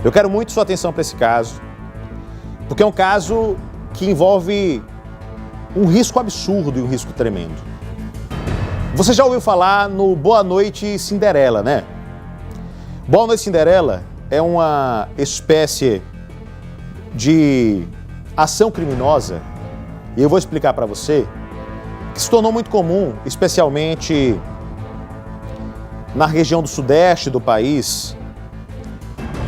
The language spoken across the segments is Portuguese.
Eu quero muito sua atenção para esse caso, porque é um caso que envolve um risco absurdo e um risco tremendo. Você já ouviu falar no Boa Noite Cinderela, né? Boa Noite Cinderela é uma espécie de ação criminosa, e eu vou explicar para você, que se tornou muito comum, especialmente na região do sudeste do país,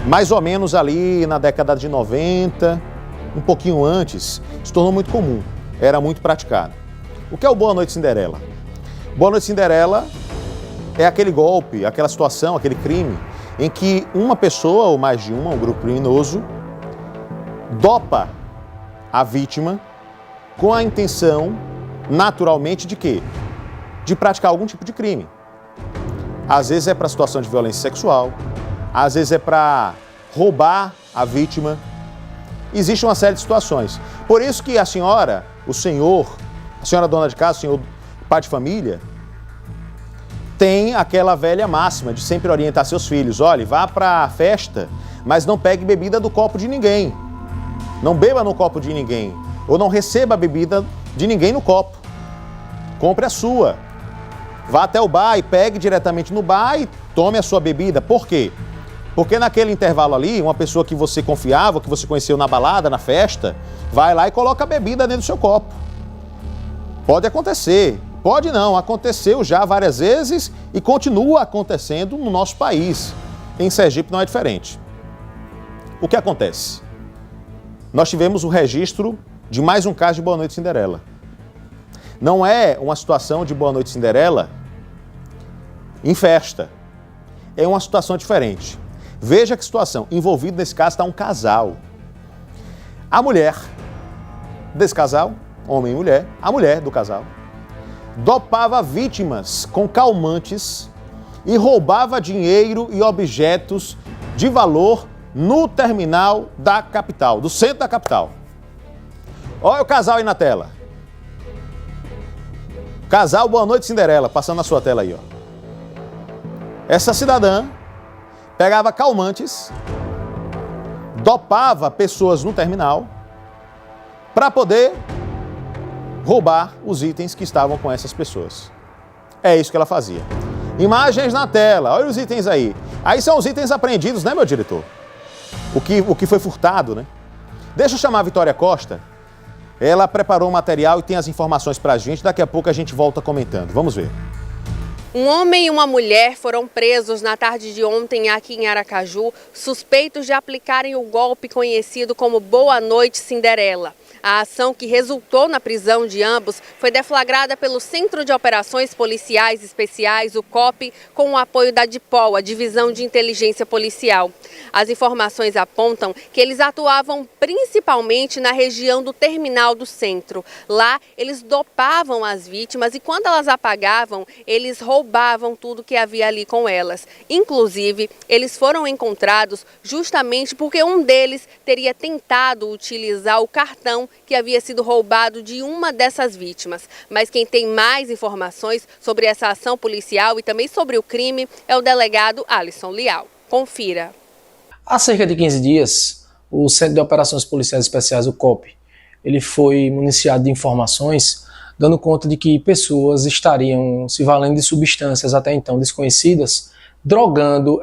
mais ou menos ali na década de 90, um pouquinho antes, se tornou muito comum, era muito praticado. O que é o Boa Noite Cinderela? Boa Noite Cinderela é aquele golpe, aquela situação, aquele crime em que uma pessoa ou mais de uma, um grupo criminoso, dopa a vítima com a intenção, naturalmente, de quê? De praticar algum tipo de crime. Às vezes é para situação de violência sexual, às vezes é para roubar a vítima. Existe uma série de situações. Por isso que a senhora, o senhor, a senhora dona de casa, o senhor pai de família, tem aquela velha máxima de sempre orientar seus filhos. Olha, vá para a festa, mas não pegue bebida do copo de ninguém. Não beba no copo de ninguém. Ou não receba a bebida de ninguém no copo. Compre a sua. Vá até o bar e pegue diretamente no bar e tome a sua bebida. Por quê? Porque naquele intervalo ali, uma pessoa que você confiava, que você conheceu na balada, na festa, vai lá e coloca a bebida dentro do seu copo. Pode acontecer. Pode não, aconteceu já várias vezes e continua acontecendo no nosso país. Em Sergipe não é diferente. O que acontece? Nós tivemos o registro de mais um caso de Boa Noite Cinderela. Não é uma situação de Boa Noite Cinderela em festa. É uma situação diferente. Veja que situação. Envolvido nesse caso está um casal. A mulher desse casal, homem e mulher, a mulher do casal, dopava vítimas com calmantes e roubava dinheiro e objetos de valor no terminal da capital, do centro da capital. Olha o casal aí na tela. Casal Boa Noite Cinderela, passando na sua tela aí, ó. Essa cidadã pegava calmantes, dopava pessoas no terminal para poder roubar os itens que estavam com essas pessoas. É isso que ela fazia. Imagens na tela, olha os itens aí. Aí são os itens apreendidos, né, meu diretor? O que foi furtado, né? Deixa eu chamar a Vitória Costa. Ela preparou o material e tem as informações pra gente. Daqui a pouco a gente volta comentando. Vamos ver. Um homem e uma mulher foram presos na tarde de ontem aqui em Aracaju, suspeitos de aplicarem o golpe conhecido como Boa Noite Cinderela. A ação que resultou na prisão de ambos foi deflagrada pelo Centro de Operações Policiais Especiais, o COP, com o apoio da DIPOL, a Divisão de Inteligência Policial. As informações apontam que eles atuavam principalmente na região do terminal do centro. Lá, eles dopavam as vítimas e quando elas apagavam, eles roubavam tudo que havia ali com elas. Inclusive, eles foram encontrados justamente porque um deles teria tentado utilizar o cartão que havia sido roubado de uma dessas vítimas. Mas quem tem mais informações sobre essa ação policial e também sobre o crime é o delegado Alisson Leal. Confira. Há cerca de 15 dias, o Centro de Operações Policiais Especiais, o COP, ele foi municiado de informações dando conta de que pessoas estariam se valendo de substâncias até então desconhecidas, drogando,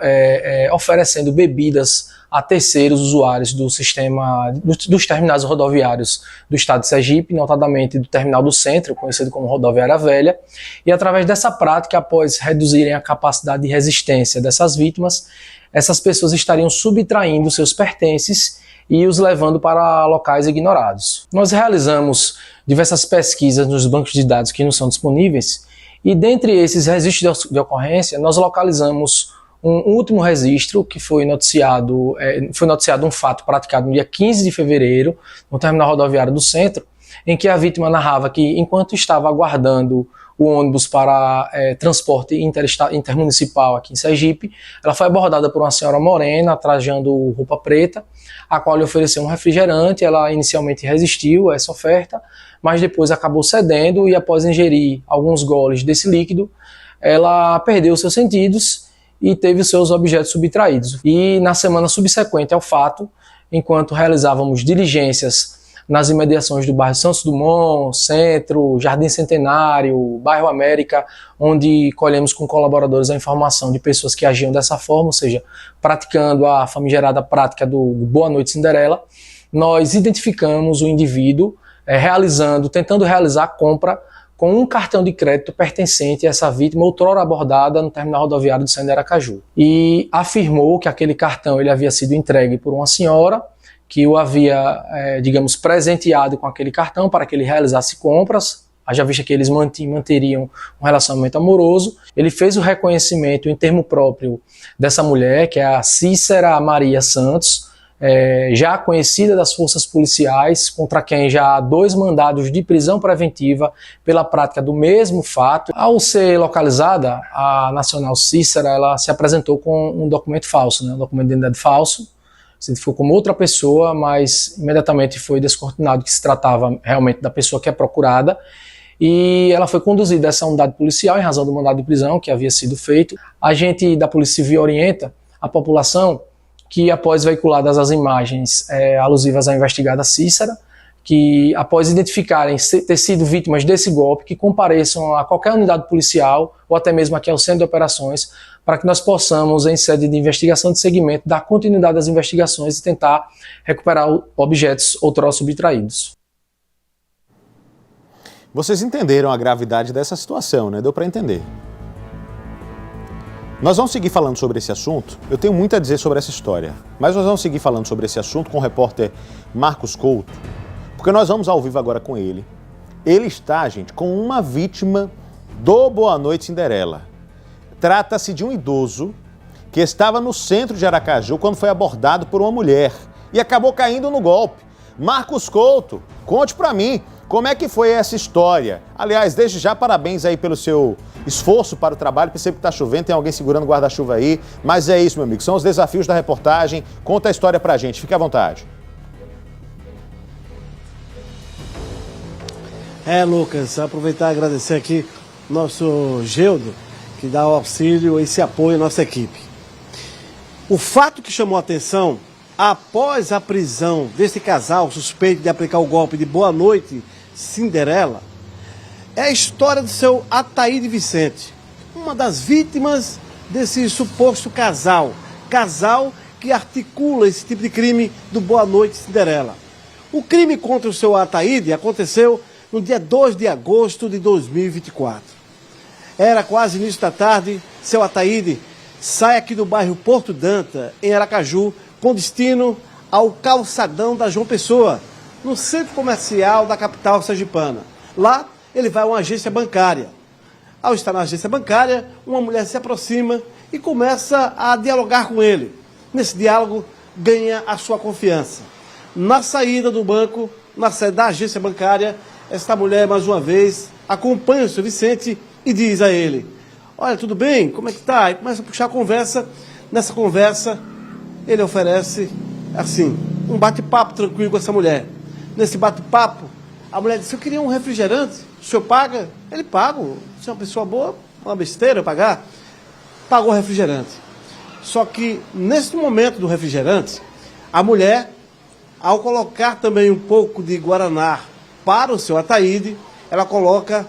oferecendo bebidas a terceiros usuários do sistema dos terminais rodoviários do estado de Sergipe, notadamente do terminal do centro, conhecido como Rodoviária Velha, e através dessa prática, após reduzirem a capacidade de resistência dessas vítimas, essas pessoas estariam subtraindo seus pertences e os levando para locais ignorados. Nós realizamos diversas pesquisas nos bancos de dados que nos são disponíveis e dentre esses registros de ocorrência, nós localizamos um último registro que foi noticiado um fato praticado no dia 15 de fevereiro no terminal rodoviário do centro, em que a vítima narrava que enquanto estava aguardando o ônibus para transporte intermunicipal aqui em Sergipe, ela foi abordada por uma senhora morena, trajando roupa preta, a qual lhe ofereceu um refrigerante. Ela inicialmente resistiu a essa oferta, mas depois acabou cedendo e após ingerir alguns goles desse líquido, ela perdeu seus sentidos e teve os seus objetos subtraídos. E na semana subsequente ao fato, enquanto realizávamos diligências nas imediações do bairro Santos Dumont, Centro, Jardim Centenário, bairro América, onde colhemos com colaboradores a informação de pessoas que agiam dessa forma, ou seja, praticando a famigerada prática do Boa Noite Cinderela, nós identificamos o indivíduo tentando realizar a compra com um cartão de crédito pertencente a essa vítima outrora abordada no terminal rodoviário de Sena de Aracaju. E afirmou que aquele cartão ele havia sido entregue por uma senhora que o havia, digamos, presenteado com aquele cartão para que ele realizasse compras, haja vista que eles manteriam um relacionamento amoroso. Ele fez o reconhecimento em termo próprio dessa mulher, que é a Cícera Maria Santos, já conhecida das forças policiais, contra quem já há 2 mandados de prisão preventiva pela prática do mesmo fato. Ao ser localizada, a nacional Cícera ela se apresentou com um documento falso, um documento de identidade falso, se identificou como outra pessoa, mas imediatamente foi descortinado que se tratava realmente da pessoa que é procurada, e ela foi conduzida a essa unidade policial em razão do mandado de prisão que havia sido feito. A agente da Polícia Civil orienta a população que, após veiculadas as imagens alusivas à investigada Cícera, que após identificarem ter sido vítimas desse golpe, que compareçam a qualquer unidade policial ou até mesmo aqui ao centro de operações, para que nós possamos, em sede de investigação de segmento, dar continuidade às investigações e tentar recuperar objetos outrora subtraídos. Vocês entenderam a gravidade dessa situação, né? Deu para entender. Nós vamos seguir falando sobre esse assunto. Eu tenho muito a dizer sobre essa história, mas nós vamos seguir falando sobre esse assunto com o repórter Marcos Couto, porque nós vamos ao vivo agora com ele. Ele está, gente, com uma vítima do Boa Noite Cinderela. Trata-se de um idoso que estava no centro de Aracaju quando foi abordado por uma mulher e acabou caindo no golpe. Marcos Couto, conte pra mim como é que foi essa história. Aliás, desde já, parabéns aí pelo seu esforço para o trabalho. Percebo que tá chovendo, tem alguém segurando o guarda-chuva aí, mas é isso, meu amigo, são os desafios da reportagem. Conta a história pra gente, fique à vontade. Lucas, aproveitar e agradecer aqui nosso Geudo, que dá o auxílio, esse apoio à nossa equipe. O fato que chamou a atenção, após a prisão desse casal suspeito de aplicar o golpe de Boa Noite Cinderela, é a história do seu Ataíde Vicente, uma das vítimas desse suposto casal que articula esse tipo de crime do Boa Noite Cinderela. O crime contra o seu Ataíde aconteceu no dia 2 de agosto de 2024. Era quase início da tarde, seu Ataíde sai aqui do bairro Porto Danta, em Aracaju, com destino ao calçadão da João Pessoa, no centro comercial da capital sergipana. Lá, ele vai a uma agência bancária. Ao estar na agência bancária, uma mulher se aproxima e começa a dialogar com ele. Nesse diálogo, ganha a sua confiança. Na saída do banco, na saída da agência bancária, esta mulher, mais uma vez, acompanha o seu Vicente e diz a ele: olha, tudo bem? Como é que tá? E começa a puxar a conversa. Nessa conversa, ele oferece, assim, um bate-papo tranquilo com essa mulher. Nesse bate-papo, a mulher disse: eu queria um refrigerante. O senhor paga? Ele paga. Se é uma pessoa boa, uma besteira eu pagar. Pagou o refrigerante. Só que, nesse momento do refrigerante, a mulher, ao colocar também um pouco de guaraná para o seu Ataíde, ela coloca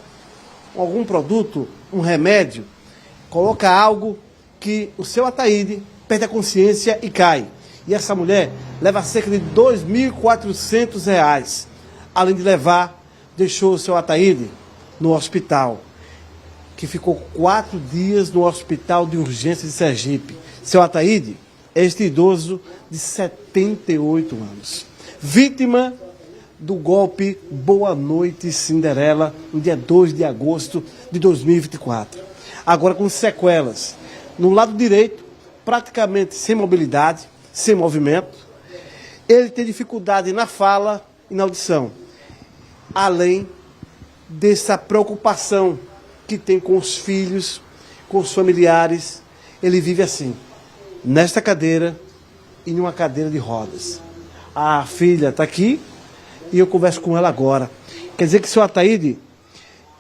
algum produto, um remédio, coloca algo que o seu Ataíde perde a consciência e cai. E essa mulher leva cerca de R$ 2.400. Além de levar, deixou o seu Ataíde no hospital, que ficou 4 dias no hospital de urgência de Sergipe. Seu Ataíde é este idoso de 78 anos, vítima do golpe Boa Noite Cinderela, no dia 2 de agosto de 2024. Agora com sequelas. No lado direito, praticamente sem mobilidade, sem movimento. Ele tem dificuldade na fala e na audição. Além dessa preocupação que tem com os filhos, com os familiares, ele vive assim, nesta cadeira e numa cadeira de rodas. A filha está aqui, e eu converso com ela agora. Quer dizer que seu Ataíde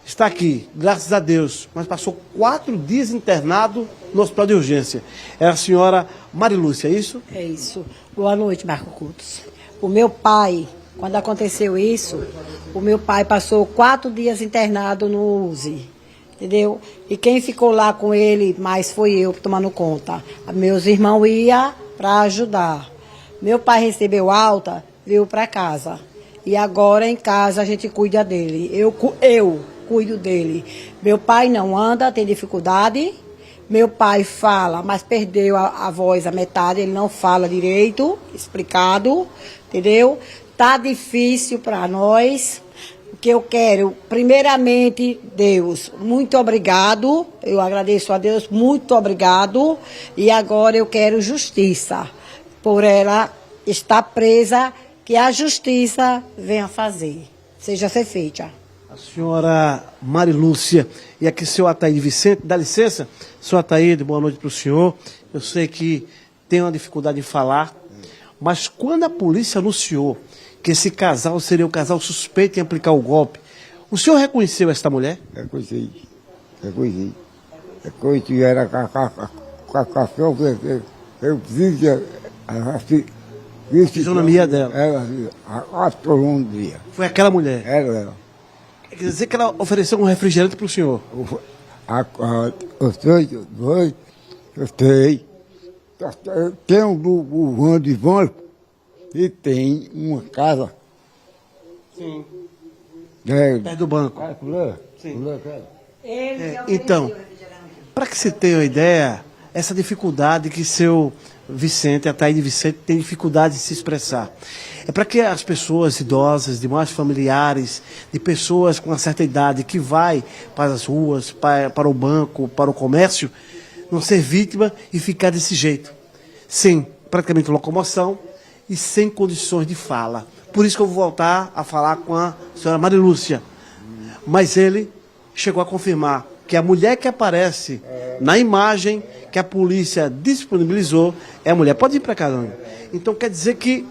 está aqui, graças a Deus, mas passou 4 dias internado no hospital de urgência. É a senhora Marilúcia, é isso? É isso. Boa noite, Marco Cultos. O meu pai, quando aconteceu isso, o meu pai passou 4 dias internado no USI, entendeu? E quem ficou lá com ele mais foi eu, tomando conta. Meus irmãos iam para ajudar. Meu pai recebeu alta, veio para casa. E agora em casa a gente cuida dele. Eu cuido dele. Meu pai não anda, tem dificuldade. Meu pai fala, mas perdeu a voz, a metade, ele não fala direito, explicado, entendeu? Tá difícil para nós. O que eu quero, primeiramente, Deus, muito obrigado. Eu agradeço a Deus, muito obrigado. E agora eu quero justiça por ela estar presa, que a justiça venha fazer, seja ser feita. A senhora Marilúcia e aqui seu Ataíde Vicente, dá licença? Seu Ataíde, boa noite para o senhor. Eu sei que tem uma dificuldade em falar, mas quando a polícia anunciou que esse casal seria o casal suspeito em aplicar o golpe, o senhor reconheceu esta mulher? Reconheci. Reconheci, era cachorro que eu vi Fisionomia dela. Ela dia. Foi aquela mulher. Ela. Quer dizer que ela ofereceu um refrigerante para o senhor? Eu sei. Tem um van de banco e tem uma casa. Sim. É, Perto do banco. Sim. Então, para que você tenha uma ideia, essa dificuldade que seu Vicente, a Ataíde Vicente, tem dificuldade de se expressar. É para que as pessoas idosas, demais familiares, de pessoas com uma certa idade que vai para as ruas, para o banco, para o comércio, não ser vítima e ficar desse jeito, sem praticamente locomoção e sem condições de fala. Por isso que eu vou voltar a falar com a senhora Marilúcia. Mas ele chegou a confirmar que a mulher que aparece na imagem que a polícia disponibilizou é a mulher. Pode ir para cá, dona. Então quer dizer que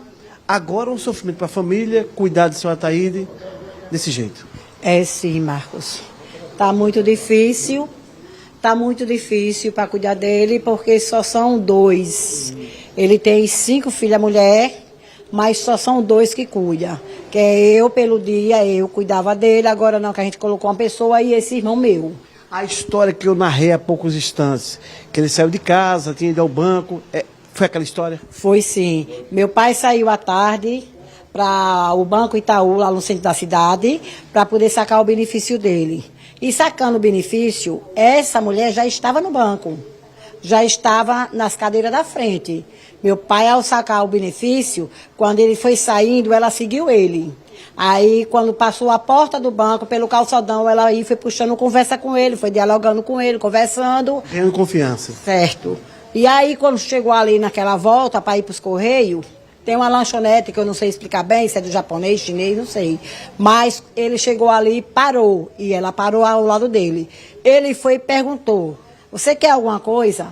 agora um sofrimento para a família, cuidar do seu Ataíde, desse jeito. É sim, Marcos. Tá muito difícil para cuidar dele, porque só são 2. Ele tem 5 filhas mulher, mas só são 2 que cuidam. Que é eu, pelo dia, eu cuidava dele, agora não, que a gente colocou uma pessoa e esse irmão meu. A história que eu narrei há poucos instantes, que ele saiu de casa, tinha ido ao banco, foi aquela história? Foi sim. Meu pai saiu à tarde para o Banco Itaú, lá no centro da cidade, para poder sacar o benefício dele. E sacando o benefício, essa mulher já estava no banco, já estava nas cadeiras da frente. Meu pai, ao sacar o benefício, quando ele foi saindo, ela seguiu ele. Aí, quando passou a porta do banco, pelo calçadão, ela aí foi puxando conversa com ele, foi dialogando com ele, conversando. Ganhando confiança. Certo. E aí, quando chegou ali naquela volta para ir para os Correios, tem uma lanchonete que eu não sei explicar bem, se é do japonês, chinês, não sei. Mas ele chegou ali e parou, e ela parou ao lado dele. Ele foi e perguntou, você quer alguma coisa?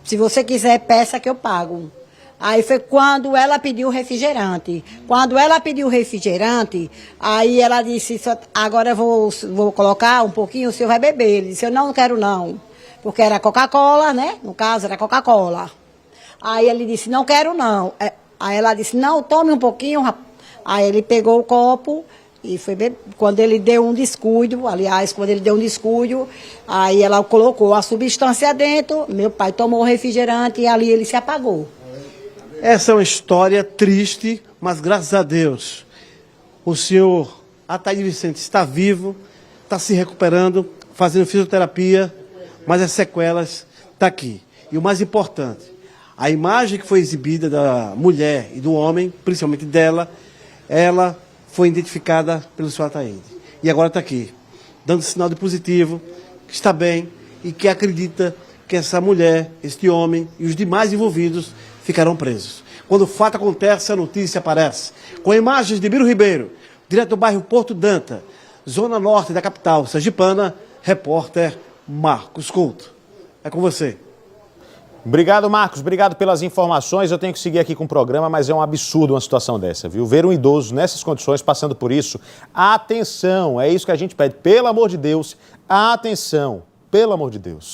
Se você quiser, peça que eu pago. Aí foi quando ela pediu refrigerante. Quando ela pediu refrigerante, aí ela disse, agora eu vou colocar um pouquinho, o senhor vai beber. Ele disse, eu não quero não. Porque era Coca-Cola, né? No caso, era Coca-Cola. Aí ele disse, não quero não. Aí ela disse, não, tome um pouquinho. Aí ele pegou o copo e foi beber. Quando ele deu um descuido, aliás, aí ela colocou a substância dentro, meu pai tomou o refrigerante e ali ele se apagou. Essa é uma história triste, mas graças a Deus, o senhor Ataíde Vicente está vivo, está se recuperando, fazendo fisioterapia, mas as sequelas estão aqui. E o mais importante, a imagem que foi exibida da mulher e do homem, principalmente dela, ela foi identificada pelo seu Ataíde. E agora está aqui, dando sinal de positivo, que está bem e que acredita que essa mulher, este homem e os demais envolvidos ficarão presos. Quando o fato acontece, a notícia aparece. Com imagens de Biro Ribeiro, direto do bairro Porto Danta, zona norte da capital sergipana, repórter Marcos Couto. É com você. Obrigado, Marcos. Obrigado pelas informações. Eu tenho que seguir aqui com o programa, mas é um absurdo uma situação dessa, viu? Ver um idoso nessas condições, passando por isso. Atenção, é isso que a gente pede. Pelo amor de Deus, atenção. Pelo amor de Deus.